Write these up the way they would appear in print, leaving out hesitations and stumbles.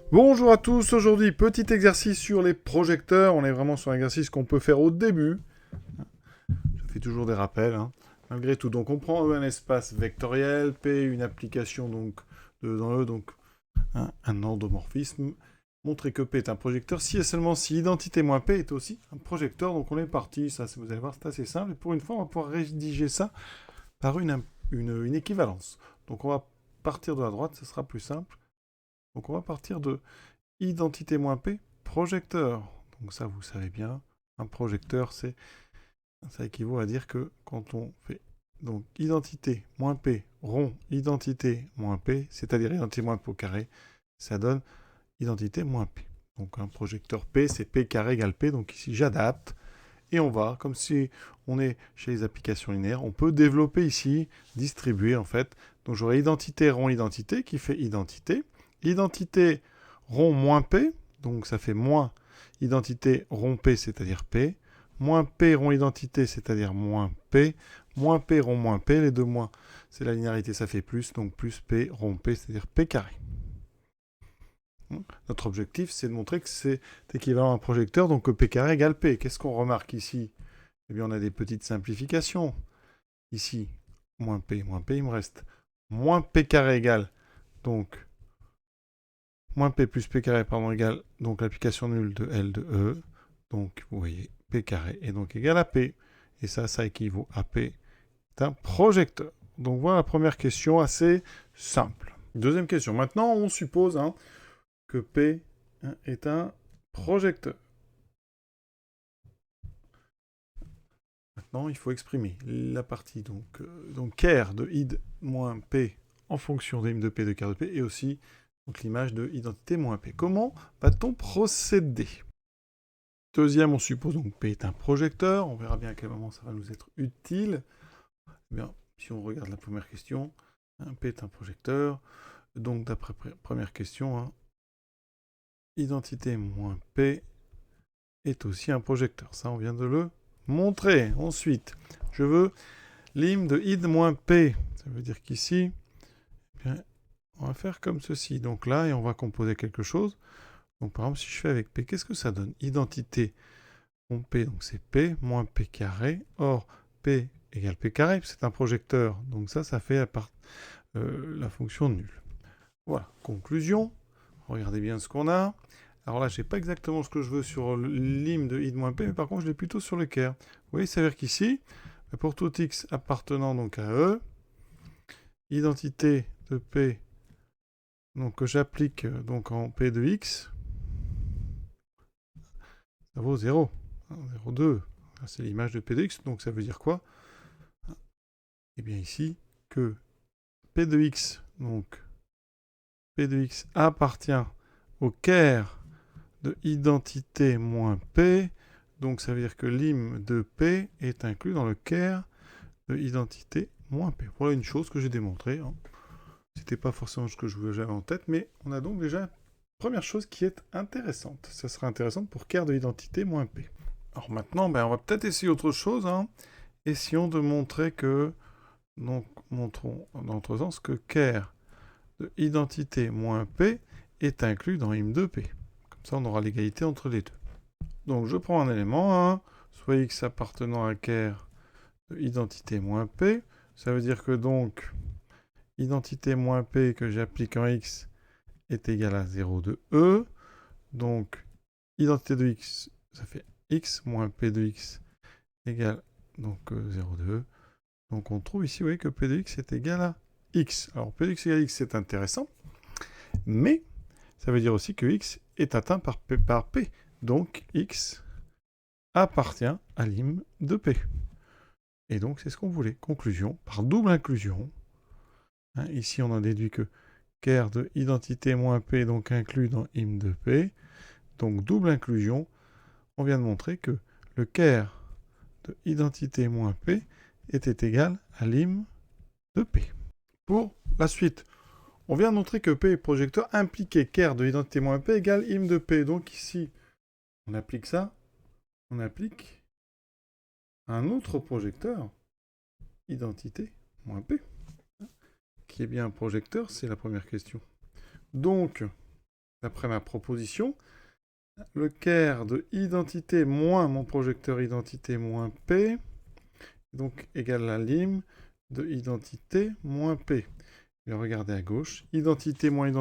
Bonjour à tous, aujourd'hui petit exercice sur les projecteurs, on est vraiment sur un exercice qu'on peut faire au début, je fais toujours des rappels, malgré tout. Donc on prend un espace vectoriel, P, une application donc dans E, donc un endomorphisme, montrer que P est un projecteur, si et seulement si identité moins P est aussi un projecteur, donc on est parti, ça vous allez voir c'est assez simple, et pour une fois on va pouvoir rédiger ça par une équivalence. Donc on va partir de la droite, ce sera plus simple, donc on va partir de identité moins P, projecteur. Donc ça, vous savez bien, un projecteur, ça équivaut à dire que quand on fait donc identité moins P, rond, identité moins P, c'est-à-dire identité moins P au carré, ça donne identité moins P. Donc un projecteur P, c'est P carré égale P, donc ici j'adapte, et on va, comme si on est chez les applications linéaires, on peut développer ici, distribuer en fait. Donc j'aurai identité rond identité qui fait identité, identité rond moins P, donc ça fait moins identité rond P, c'est-à-dire P, moins P rond identité, c'est-à-dire moins P rond moins P, les deux moins, c'est la linéarité, ça fait plus, donc plus P rond P, c'est-à-dire P carré. Notre objectif, c'est de montrer que c'est équivalent à un projecteur, donc que P carré égale P. Qu'est-ce qu'on remarque ici? Eh bien, on a des petites simplifications. Ici, moins P, il me reste moins P carré égale, donc moins P plus P carré, pardon, égale donc l'application nulle de L de E. Donc, vous voyez, P carré est donc égal à P. Et ça équivaut à P d'un projecteur. Donc voilà la première question assez simple. Deuxième question. Maintenant, on suppose que P est un projecteur. Maintenant, il faut exprimer la partie donc ker de id moins p en fonction de im de p de ker de p et aussi donc l'image de identité moins p. Comment va-t-on procéder? Deuxième, on suppose donc P est un projecteur. On verra bien à quel moment ça va nous être utile. Eh bien, si on regarde la première question, P est un projecteur. Donc, d'après première question, identité moins P est aussi un projecteur. Ça, on vient de le montrer. Ensuite, je veux l'im de id moins P. Ça veut dire qu'ici, eh on va faire comme ceci. Donc là, et on va composer quelque chose. Donc par exemple, si je fais avec P, qu'est-ce que ça donne? Identité mon P, donc c'est P moins P carré. Or, P égale P carré, c'est un projecteur. Donc ça fait la fonction nulle. Voilà, conclusion. Regardez bien ce qu'on a. Alors là, je n'ai pas exactement ce que je veux sur l'im de id moins P, mais par contre, je l'ai plutôt sur le ker. Vous voyez, ça veut dire qu'ici, pour tout x appartenant donc à E, identité de P donc, que j'applique donc en P de x, ça vaut 0. 0,2. C'est l'image de P de x, donc ça veut dire quoi? Eh bien ici, que P de x, donc P de x appartient au ker de identité moins P, donc ça veut dire que l'im de P est inclus dans le ker de identité moins P. Voilà une chose que j'ai démontrée. C'était pas forcément ce que j'avais en tête, mais on a donc déjà une première chose qui est intéressante. Ça sera intéressant pour ker de identité moins P. Alors maintenant, on va peut-être essayer autre chose. Essayons de montrer que, donc montrons dans l'autre sens que ker de identité moins P est inclus dans im de P. Comme ça, on aura l'égalité entre les deux. Donc je prends un élément, soit x appartenant à ker de identité moins P. Ça veut dire que donc identité moins P que j'applique en x est égal à 0 de E. Donc, identité de x, ça fait x moins P de x égale donc 0 de E. Donc, on trouve ici, vous voyez, que P de x est égal à x. Alors, P de x égale à x, c'est intéressant, mais ça veut dire aussi que x est atteint par P. Donc, x appartient à l'im de P. Et donc, c'est ce qu'on voulait. Conclusion, par double inclusion. Ici, on a déduit que ker de identité moins P est donc inclus dans im de P. Donc, double inclusion, on vient de montrer que le ker de identité moins P était égal à l'im de P. Pour la suite, on vient de montrer que P est projecteur impliqué ker de identité moins P égale im de P. Donc ici, on applique ça, on applique un autre projecteur, identité moins P. Qui est bien un projecteur, c'est la première question. Donc, d'après ma proposition, le ker de identité moins mon projecteur identité moins P, donc égal à lim de identité moins P. Je vais regarder à gauche. Identité moins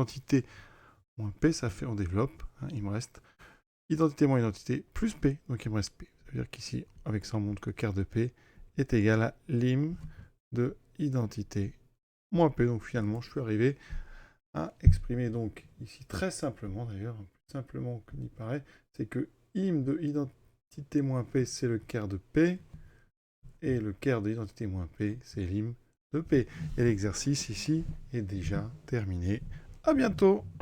P, ça fait, on développe, hein, il me reste identité moins identité plus P, donc il me reste P. Ça veut dire qu'ici, avec ça, on montre que ker de P est égal à lim de identité moins P. Donc finalement, je suis arrivé à exprimer donc ici très simplement, d'ailleurs, plus simplement que n'y paraît, c'est que im de identité moins P, c'est le ker de P, et le ker de identité moins P, c'est lim de P. Et l'exercice ici est déjà terminé. À bientôt!